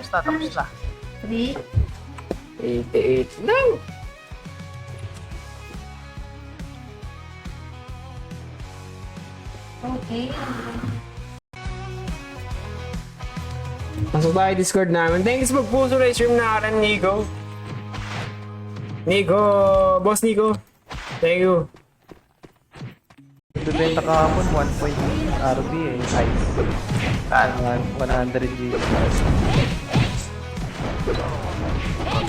Tapos na. 3. 88 lang. Okay. Pasok tayo Discord namin. Thanks sa pag-puso na stream na rin, Nico. Boss Nico. Thank you. Bibenta kahapon 1.8 RB eh. Ice. 100 GB.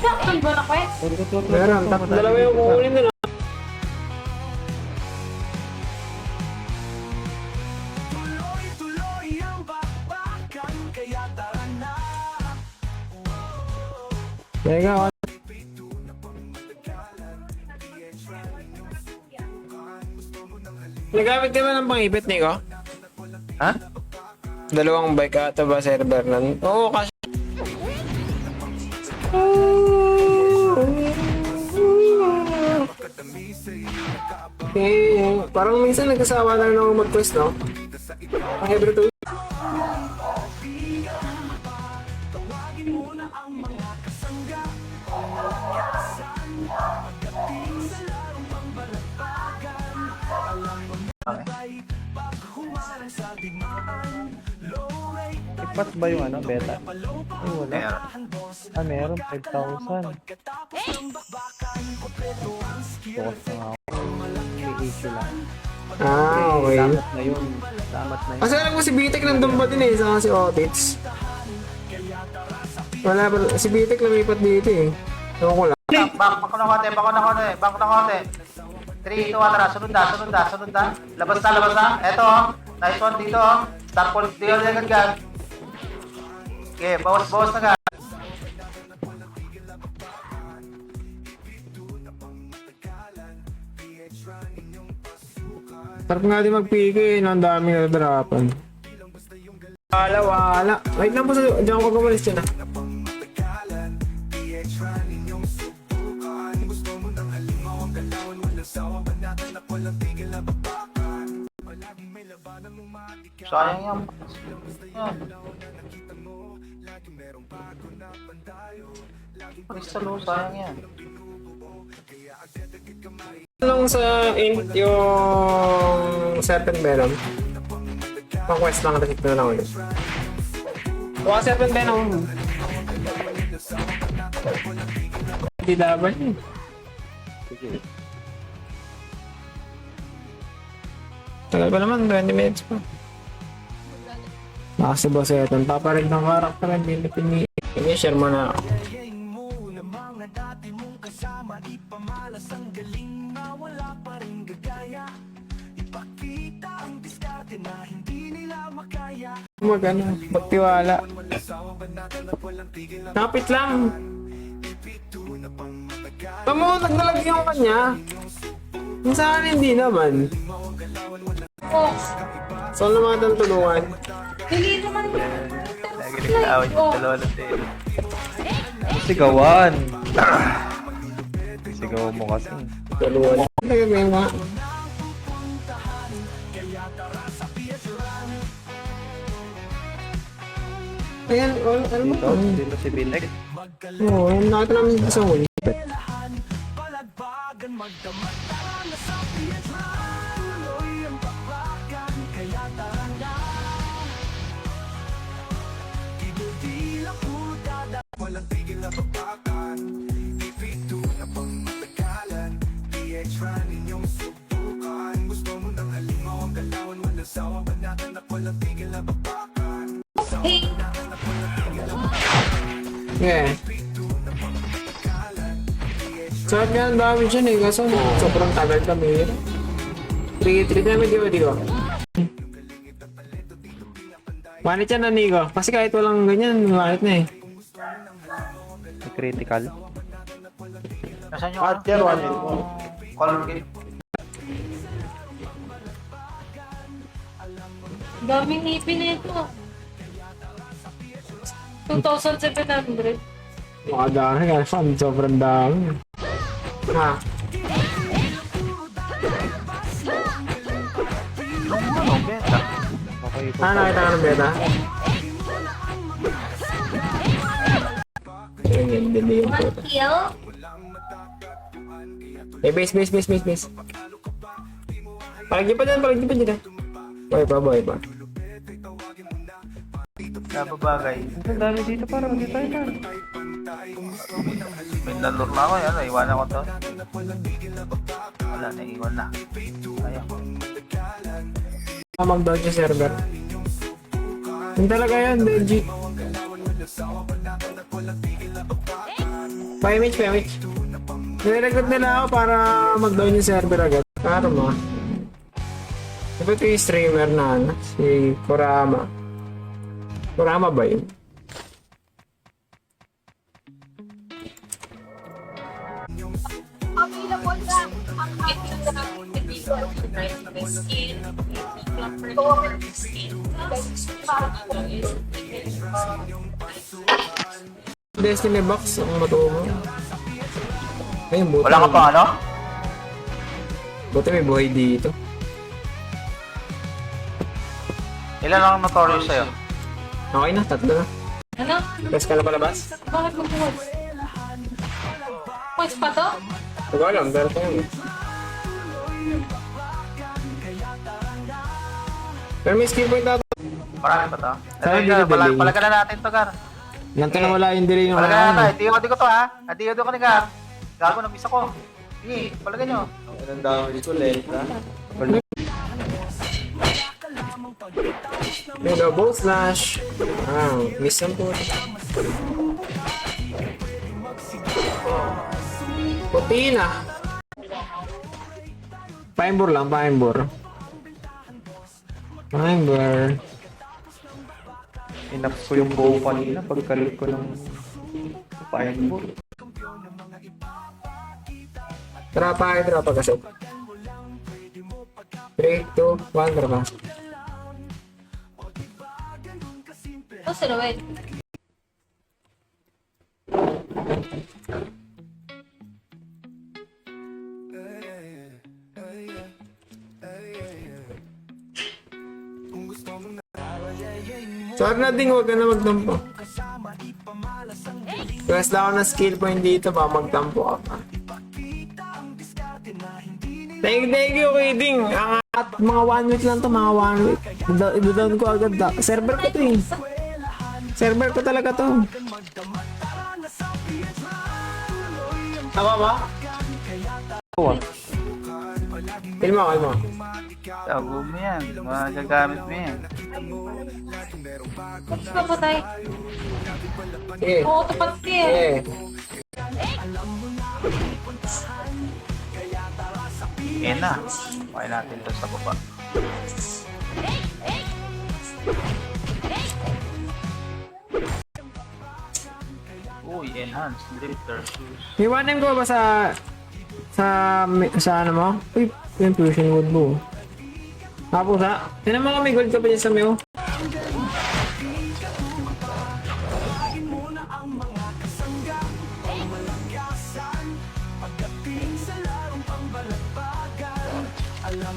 Saktan ba na quest? Meron, dalawa yung kukunin na. Teka, nagamit ka ba ng pangipit, Nico? Ha? Dalawang bike ata ba server nun? Oo, kasi... parang minsan nagkasawa na rin ako mag-quest, no? Ang every 2 Ipat ba yung ano, beta? Ay, wala. Meron. 5,000. Focus na nga ako. May issue lang. okay. Damat na yun. Damat na yun. Kasi alam ko si Bitek nandun pa din eh, saka si Otits. Wala pa, si Bitek lumipat dito eh. Ewan ko lang. Bako na konti. 3, 2, 1, tara. Sunod na. Labas na. Eto, nice one dito. Start point, di agad gan. Okay, bawas na gan. Sarap nga din mag-PK eh, ang daming nadarapan. Wala. Wait lang po sa diyan ko gumalis dyan ah. Sayang yan. Crystal, sayang yan. Lang sa int yung Serpent Venom. Pang-quest lang, resip na lang ulit. Baka Serpent Venom. Hindi laban yun. Sige. Tagal pa naman, 20 minutes pa. Nakasi ba sa ito? Paparig ng karakter, hindi share mo na ako. Magtiwala. Kapit lang. Tamo, nagdalag yung kanya. Minsan hindi naman. Oh. So naman ang tulungan. Hindi naman. Lagi nagtawad yung dalawa ng tayo. Sigawan. Sigaw mo kasi. Tulungan. Talaga may mga. Ayan, ano mo? Dito si Bitek. Oo, nakita namin dito sa huli. Hey. Yeah. Sarap nga ang dami dyan eh, kaso sobrang tagal kami. 3 namin di ba? Manit yan na Nico, kasi kahit walang ganyan, malakit na eh. Critical. Nasaan yung color game? Daming ngipin nito. 2,700. Makadami ka, fan, sobrang dami. Ha? Beta. Okay po. Nakita ka ng beta? yan. Delay yung One puta. kill? Eh, base. Palagi pa dyan. Buhay pa. Nababagay. Ang dami dito parang hindi tayo na. May nalur na ako yan. Naiwanan ko to. Wala, naiwan na. Ayaw. Mag-down yung server. Yun talaga yan, legit. 5 image. Nirecord nila ako para mag-down yung server agad. Para mo. Diba ito yung streamer na ano? Si Kurama. Kurama ba yun? Available na ang ating dito ng skin, skin, Destiny box ang matuwa. Ayun, buti. Wala ka pa ano? Buti may buhay dito. Ilan ang notorious sa'yo? Okay na, 3 na. Ano? Best ka na palabas? Bakit mo buwas? Pwes pa to? Hindi ko alam, pero ito yun. Pero may skill point natin. Marami pa to? Saan Ito, dito delay? palagan na natin to, Gar. Yan to na wala yung delay ng Palagan na ano. natin. Hindi ko to ha. Hindi ko ni Gar. Gago, nag-miss ako. Sige, palagan nyo. Ang damage ko, lenta. May double slash. Miss ang po. Puti na. Paimbor lang, paimbor. Inap ko yung bow kanina pagkalit ko ng fireball. Trapa kasi. 3, 2, 1, trapa. Ito si Roel. Sorry na ding, huwag ka na magtampo. Press lang ako ng skill point dito ba, magtampo ka pa. Thank you, Kidding. Ang mga 1 week lang to, mga 1 week. Idodown ko agad. Server ko to eh. Server ko talaga to. Tama ba? Film mo. Tago mo yan. Magagamit mo yan. Tapos na patay. Sige. Oo, tapat siya. Sige. Yan na. Okay natin to sa baba. Uy, enhanced lifter shoes. May 1M ko ba sa ano mo? Uy, yung fusion wood mo. Tapos ha? Tinan mo kami gold ka pa dyan sa Meo.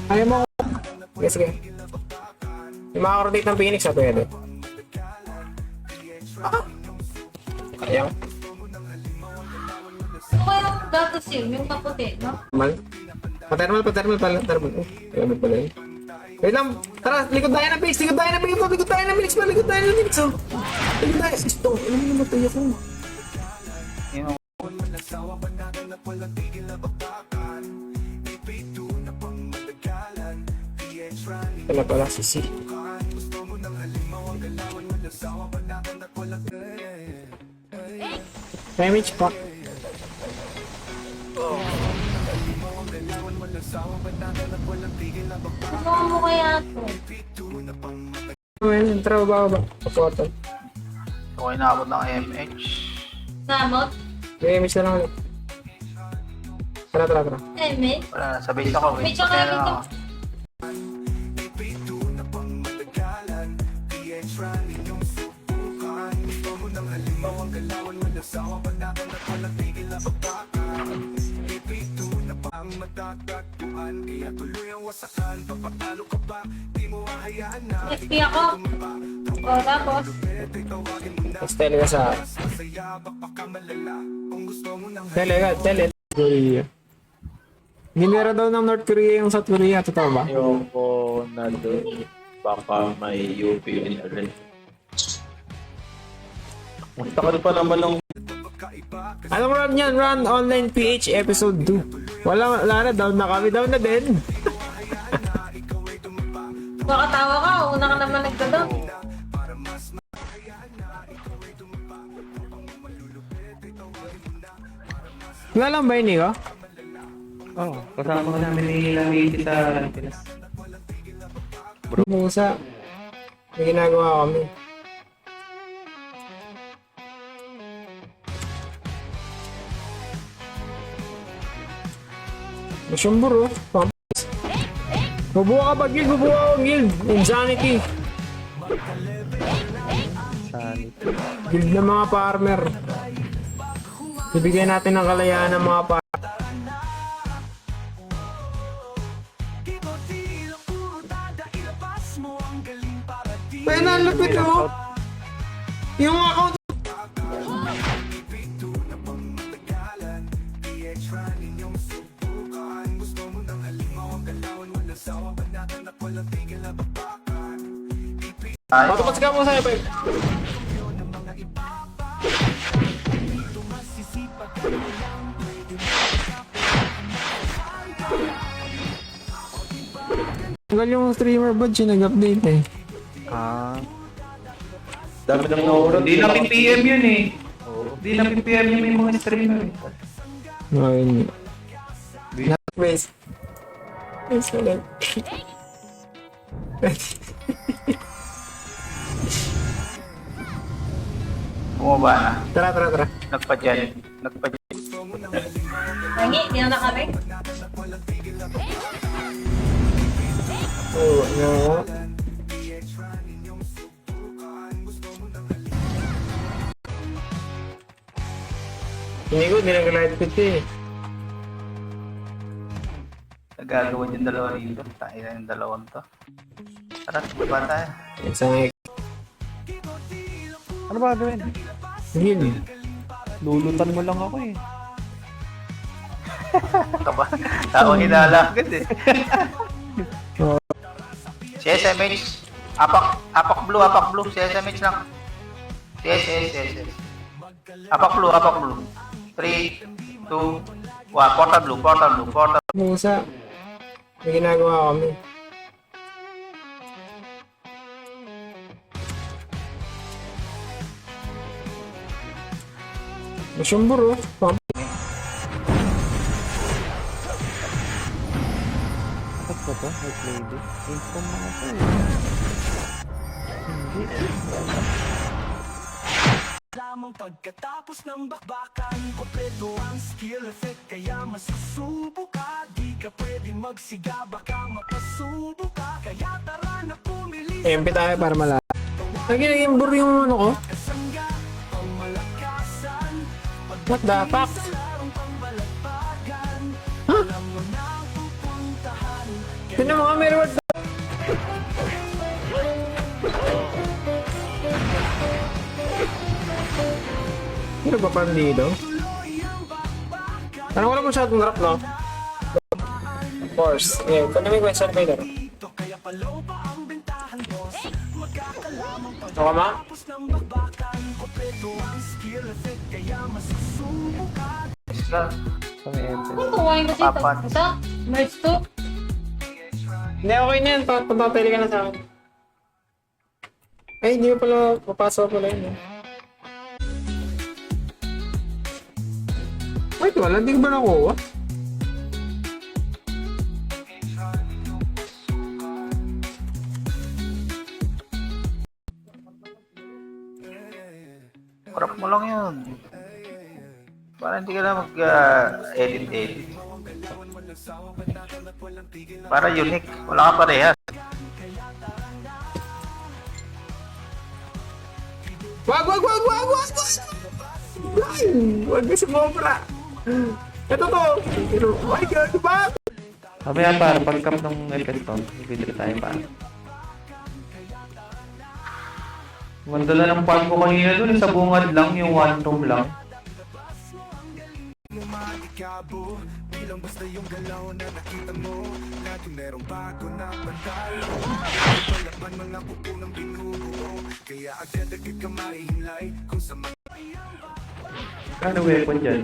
Ayaw mo ko. Sige. Yung makaka-rotate ng Phoenix ha, pwede. Ayaw. Ano kaya yung gatos yun? Yung kaputi, no? Thermal. Pa-thermal. Oh, thermal pala yun. Wait lang. Tara, likod tayo ng Phoenix. Likod tayo ng Phoenix. Likod tayo ng Phoenix. Oh. Likod tayo. Ito. Alam mo namatay ako. Yung Pala, sisi. Damage pa. Ano mo kaya ito? Well, trabaho ba? Pagkota. okay naabot ng MH. Namot? Damage na lang ulit. Tara. Helmet? Wala na, sa base ako. May tsaka Kaya dito. na ako. FP ako. O, tapos. Tele ka sa... Tele. Korea. Ginira daw ng North Korea yung South Korea. Totoo ba? Ayoko na doon. Baka may UP yun rin. Ang takot pa naman ng Anong run yan? Run Online PH Episode 2. Wala na, down na kami. Down na din. Makatawa ka. Una ka naman nagdadam. Wala lang ba yun, Nico? Oo, kasama ko namin ni Lamiti sa Pinas. Musa. May ginagawa kami. Masyumburo. Bubuha ka ba, Guild? Bubuha ka, Guild. Insanity. Sanity. Guild ng mga farmer. Bibigyan natin ng kalayaan ng mga farmer. Pwede na, lupit mo. Yung account. Matupas ka mo sa'yo, Pep. Tanggal yung streamer badge, nag-update eh. Ah, dami ng nauro. hindi na PPM yun eh. Hindi na PPM yung may mga streamer eh. Ayun. Base. Base ka lang. Bumaba na. Tara. Nagpa-dyan. Nangi, di na kami. Oo, no. Hindi ko, nilagalight fit eh. Nagagawa yung dalawa rito. Tayo na yung dalawang to. Tara, baba tayo. Isang Ano ba gawin? Guild. Lulutan mo lang ako eh. Kaba. Tao hinala agad eh. Si SMH. Apak blue. Si SMH lang. Yes. Apak blue. 3, 2, 1. Portal blue. Musa. May ginagawa kami. Masyumburo. Ba't ba to? White lady? Inform mga to eh. Hindi. Lamang pagkatapos ng bakbakan, kompleto ang skill effect, kaya masusubo ka. Di ka pwedeng magsiga, baka mapasubo ka. Kaya tara na pumili MP tayo para malala. Nag-gimbur yung ano ko. kasangga, pangmalakasan. What the fuck? Larong pambalagbagan, Huh? alam mo na ang pupuntahan. Tignan mo nga, may reward. Ano ba parang dito? Parang wala mo masyadong drop, no? Of course. Yeah, kung namin question kayo dito. Kaya palaw pa ang bentahan, boss. Magkakalamang Ito ka ma? pagkatapos ng bakbakan, kompleto ang skill effect, kaya masusubo ka. Sa may enter. Ano kuhain ko dito? Papat. Ito? Merge to? Hindi, okay na yan. Punta-tele ka na sa akin. Ay, hindi mo pala. Papasok pala yun. Eh. Wait, wala. Hindi ko ba nakuha? Crop mo lang yun. Para hindi ka na mag-edit. Para unique. Wala ka parehas. Wag! Wag ka sumobra! Ito to! Pero, ay, gano'n ba? Mamaya para pag-cap ng epes to, bibili tayo para. Ganda na ng farm ko kanina dun, sa bungad lang, yung one room lang. Matikabo, bilang basta yung galaw na nakita mo. Lagi merong bago na pantalo. Palaban mga pupunang binubuo. Kaya agad-agad ka mahihinlay kung sa mga Ano weapon dyan?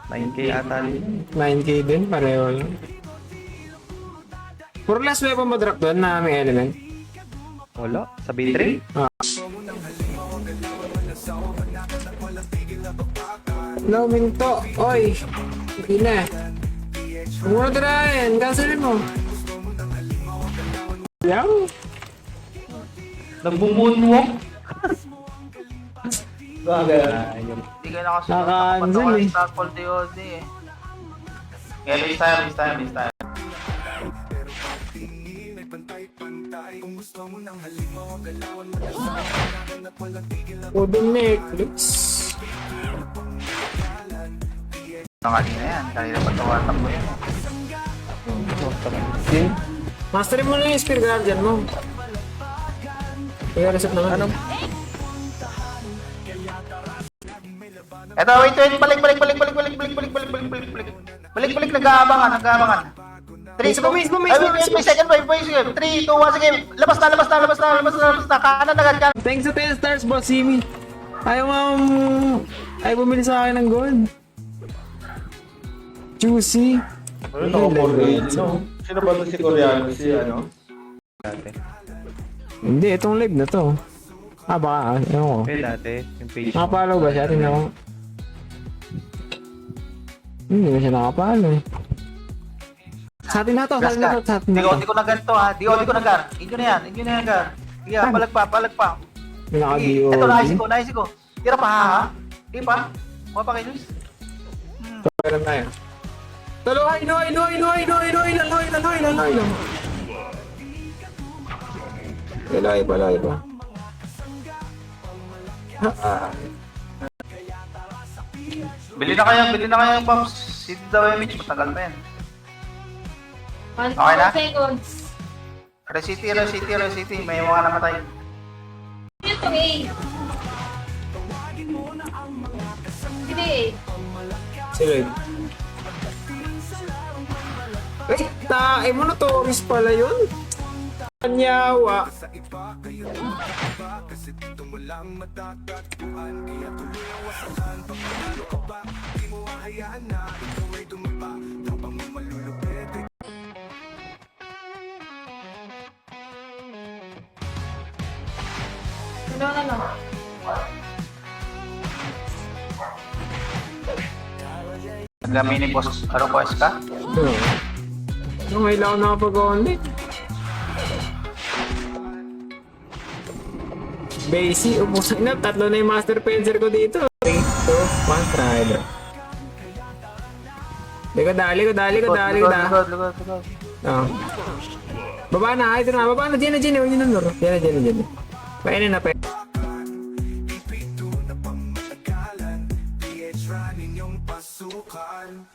9k ata rin. 9k din, pareho lang. Puro last weapon mo drop doon na may element. Wala, sa B3? Hello, Minto. Oy! Hindi na. Huwag mo na tirahin. Cancelin mo. Yaw. Nagbumoonwalk? Ayun. Hindi kayo nakasunod. Naka-cancel eh. Starfall DOD eh. Kaya base tayo. may pantay-pantay. Kung gusto mo ng halimaw, galawan mo na sa akin at walang tigil na Udong Netflix. Kanina yan. Kanina pa tawatak mo yan. Masterin mo na yung Spear Guardian mo. Kaya reset naman. Ano? Eto, wait. Balik. Balik, nag-aabangan. 3, Mismo. May second wave, 3, 2, 1, sige. Labas na. Kanan agad ka. Thanks sa 10 stars, Boss Simi. Ayaw bumili sa akin ng gold. Juicy. Ano naka-Korean, no? Sino ba ito si Koreano? Si ano? Dati. Hindi, itong live na to. Baka, ewan ko. Dati, yung page mo. Nakapalo ba siya? Tingnan ko. Hindi na siya nakapalo eh. Sa atin na to, Gas ka. sa atin na to. Di ko na ganito ha. Di ko na gar. Inyo na yan, gar. Yeah, palag pa. May naka-DO. Ito, naisip ko. Tira pa ha. Di pa. Mga pa kayo. Meron tayo. Talo, Iloy pa. Bili na kayo yung pumps. Si Dawemich, matagal pa yan. 1 Okay na? seconds. Recity. May mga namatay. Ito eh. Hindi eh. Si Lloyd. Ay, tae mo na Taurus pala yun. Kanyawa. sa iba. Kayo ba? Kasi dito mo lang matatagpuan. Kaya tuloy ang wasakan. Pag manalo ka ba, di mo hahayaan na ikaw ay dumiba. Tropang mo malulupit. Ano? Nag-mini boss. Ano ko, ka? Yung ilaw na kapag-only. Basic, ubusan na. Tatlo na yung master pencil ko dito. 3, 2, 1, try bro. Likod. Oh. Baba na, ito na. Baba na, dyan na. Huwag nyo na, Noro. Dyan na. Painin na, Ipito na pangmatagalan. PH running yung pasukan.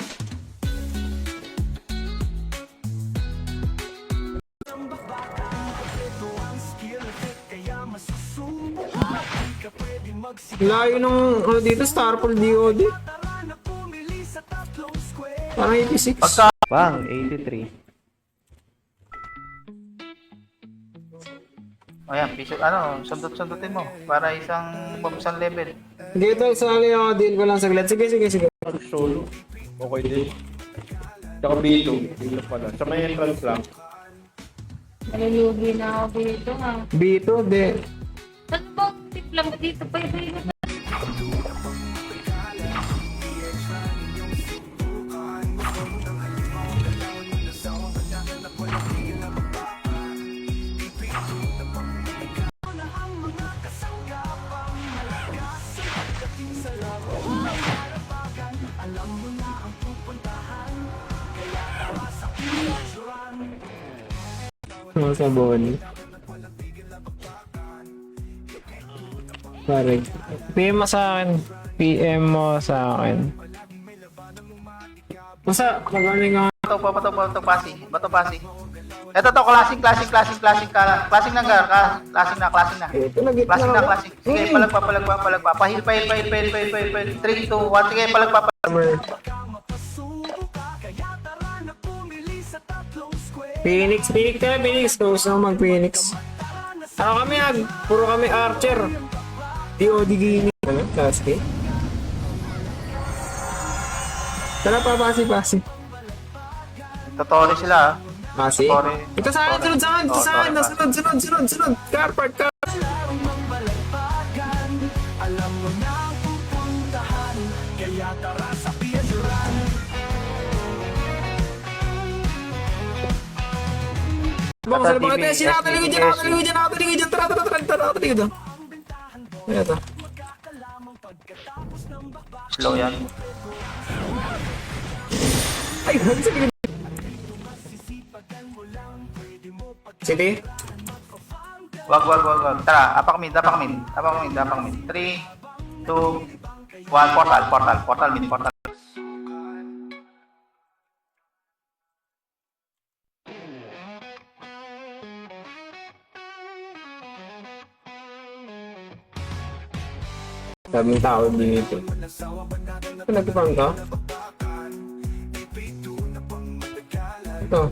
Layo nung ano dito, Starfall DOD. Parang 86. Bang, 83. Ayan, sundot-sundutin mo. Para isang bumsang level. Dito, sali ako, deal ko lang saglit. Sige. Solo. Okay din. Tsaka B2. Dito pala. Sa may entrance lang. Nalulugi na ako dito ha. B2, de. Ano bang tipla mo dito? Pwede na. Sabon. Correct. PM mo sa akin. PM mo sa akin. Basta, mag-ano nga. Bato, pasi. Ito to, klaseng ng gar, klaseng na. Ito, nag-hit Klaseng na na, ako. klaseng. Sige, palagpa. Pahil. 3, 2, 1, sige, palagpa. Phoenix ka, Phoenix. Gusto ko mag-Phoenix. Ano kami puro kami Archer. DOD gaming. Ano? Class A? Tara pa, pasi. Totori sila, Pasi? Sorry. Ito sa akin, sunod. Carpark. Alam mo na ang pupuntahan, kaya tara sa Piedran. Baka sa labang ito, sinakataligod dyan. Tara, nakataligod dyan. Ito. slow yan. Ay, sige. City? Wag. Tara, apak mid. 3, 2, 1, portal mid. Daming tao dito. Nagpapang ka? Ito.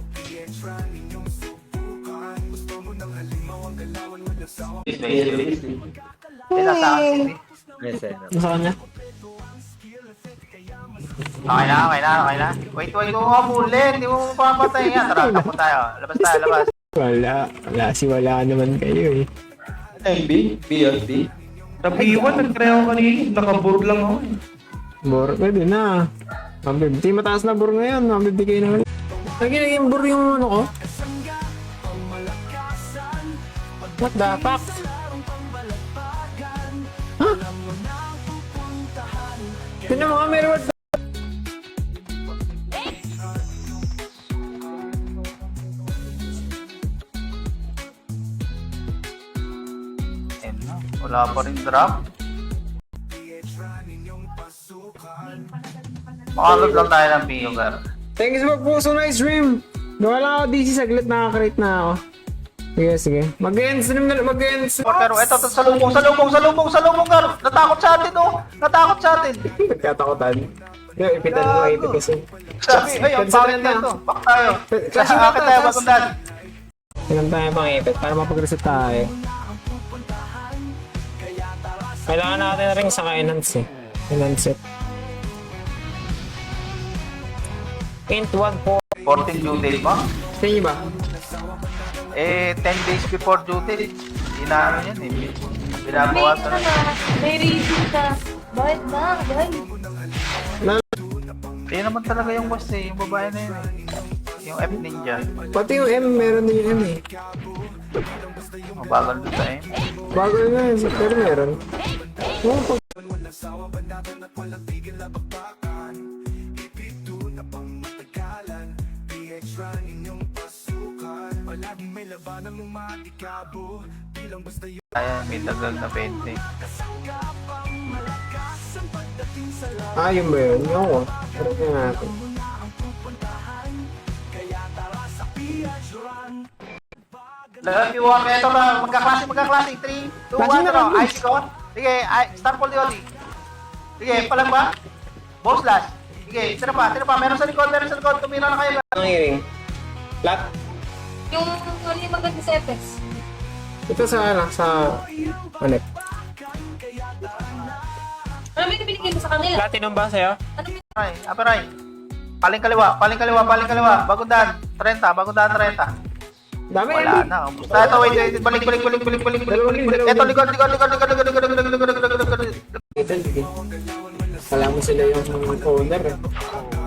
Sila sa akin. Nasa kanya? Okay na. Wait, kung mabulin, hindi mo papatay yan. Tara, takbo tayo. Labas. Wala naman kayo eh. MB? BLT? Sa B1, nag-try ako kanina. Nakaboard lang ako. Bor, pwede na. 150, mataas na bor ngayon. 150 kayo naman. Naging bor yung ano ko. What the fuck? Huh? Tignan mo nga, may reward. Wala pa rin drop. Makalog lang tayo ng PO, Gar. Thank you so much po. So nice stream. Gawa lang ako DC saglit. Nakaka-rate na ako. Sige. Mag-end stream na. Pero eto, salubong, Gar. Natakot sa atin, oh. Nagkatakotan. Yung ipitan mo ipit kasi. Sabi, ay, ang pangit na ito. Back tayo. Kasi Akit tayo, Bagundan. Ilan tayo pang ipit para mapag-reset tayo. Kailangan natin na rin saka-enhance eh. Enhance it. Int 1-4. 14 due date mo? Sa inyo ba? 10 days before due date. Inaano yan eh. Binabawasan. May reason ka. Bakit ba? Yan naman talaga yung boss eh. Yung babae na yun eh. Yung F Ninja. Pati yung M, meron din yung M eh. Mabagal doon sa M. Bago na yun, pero meron. Oh, pag... Ayan, may tagal na 20. Yun ba yun? Yung ako. Pero na natin. Love you all. Ito na, magkaklase. 3, 2, 1, ice con. Sige, start for the Oli. Sige, palang ba? Boss last. Sige, tira pa. Meron sa likod. Tumira na kayo. Anong hearing? Flat? Yung ano yung maganda sa FX? Ito sa Anek. Ano may binigay mo sa kanila? Platinum ba sa'yo? Ano may Aperay. Paling kaliwa. Bagundan 30. Dami Wala yan. na. Ito, wait. Balik. Ito, likod. Ito, sige. Kala mo sila yung owner eh.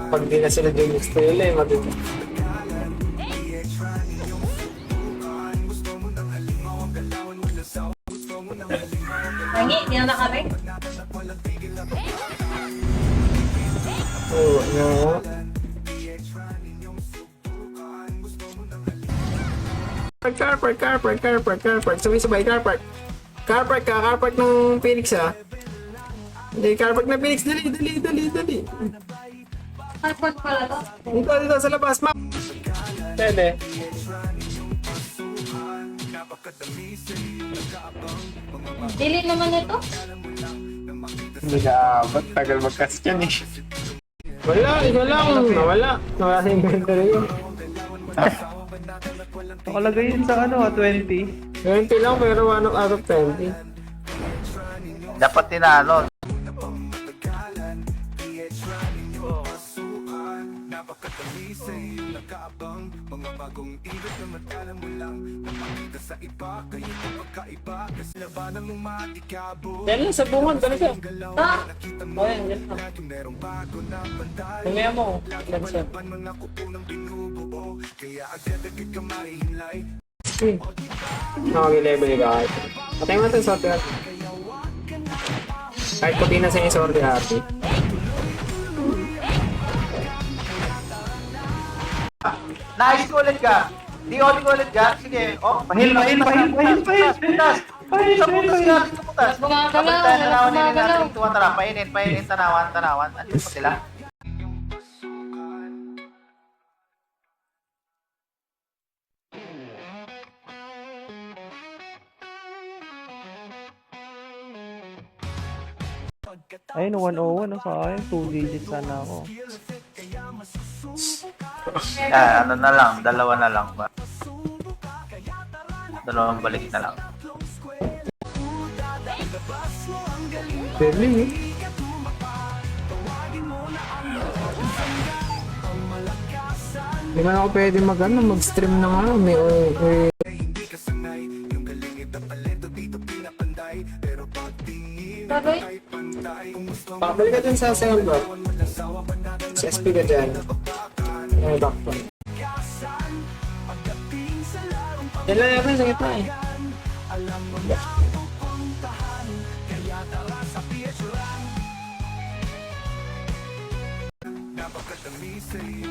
Pag di na sila yung style eh, matuto. Nangi, hindi na nakaring? Oo, no. Car park. Sabay, car park. Car park ng Phoenix ah. Hindi, car park ng Phoenix. Dali. Airport pala to. Dito sa labas, ma. Pwede. Dili naman ito. Hindi ka abot. Tagal mag-cast yan eh. Wala, isa lang. Nawala sa inventory yun. Nakalagay yun sa ano, 20. 20 lang pero 1 out of 20. Dapat tinalo. Yan lang sa bungan talaga. Ah, O yan, yan lang. Kumaya mo. Lansan. Nakag-level ka kahit. Patay mo ito sa sorte ate. Kahit puti na sa yung sorte ate. Nice ko ulit ka. Di ko ulit ka. Sige. Oh, pahil. Putas. Sa putas ka. Sa putas. Gumagalaw, Kapalitan, tanawan nila gumagalaw. natin tuwa. Tara, painin. Tanawan. Andun pa sila. Ayun, 101 no, sa akin. 2 digits sana ako. Ano na lang. Dalawa na lang ba? Dalawang balik na lang. Deadly eh. Hindi man ako pwede mag-stream ng may Baboy. Pakabalik ka dun sa second block. Sa SP ka dyan. May backpoint. Yan lang natin sa gitna eh.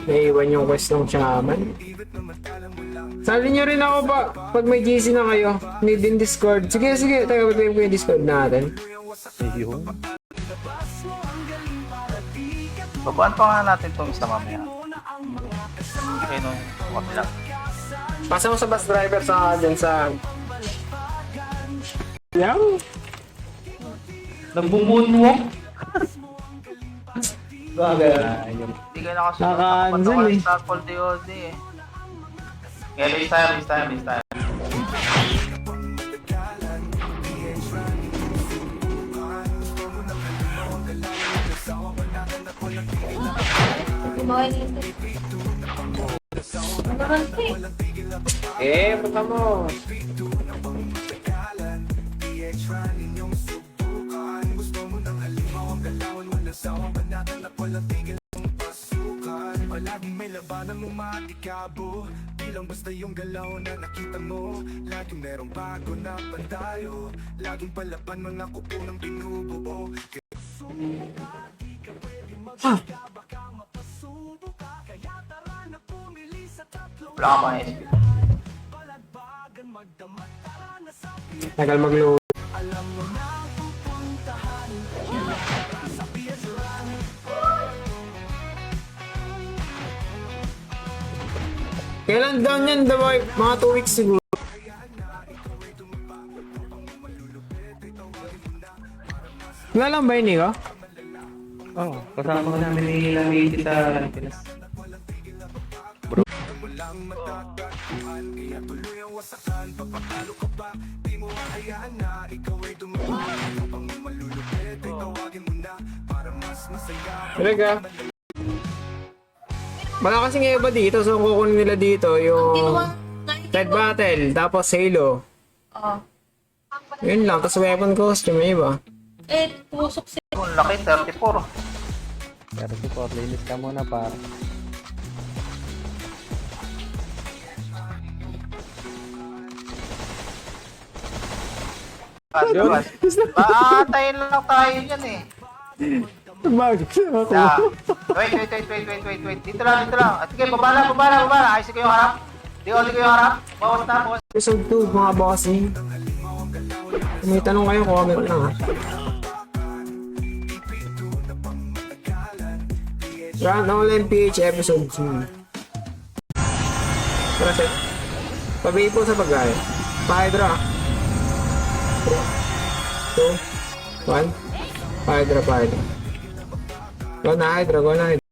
Naiiwan yung quest ng shaman. Sali nyo rin ako ba pag may GC na kayo. Need din Discord. Sige, taga-pag-wave ko yung Discord natin. Ayun. Babaan pa nga natin itong isa mamaya. Okay, no. Huwag lang. Pasa mo sa bus driver sa dyan sa... Yan. Nagbumunwalk. Bagay. Hindi kayo nakasunod. Naka-cancel eh. Sa Paul DOD eh. Yeah, this time. Gumawa nito. Ano naman ito eh? Punta mo. Laging may labanan ng matikabo. Di lang basta yung galaw na nakita mo. Laging merong bago na pantayo. Laging palaban mga kupo ng binubuo. Wala ka pang SP. Tagal mag-load. Kailan down yan, the boy? Mga 2 weeks siguro. Wala lang ba yun, Nico? Oh, kasama ko namin ni Lamiti sa Pinas. Talaga. Wala kasing iba dito, so kukunin nila dito yung Red Battle, tapos Halo. Oh. Yun lang, tapos weapon costume, may iba. Eh, pusok si... Ang laki, 34. Pero support, linis ka muna para. Aantayin lang tayo dyan eh. Bakit? Yeah. Wait. Dito lang. At sige, babala. Ayos ko yung harap. Di ko yung harap. Bawas na. Episode 2, mga bossing. Kung may tanong kayo, comment lang ha. Run online PH episode 2. Tara, set. Pabihi po sa pagkaya. Pa-hydra. 3, 2, 1. Pa-hydra. Go na hydra, go na hydra.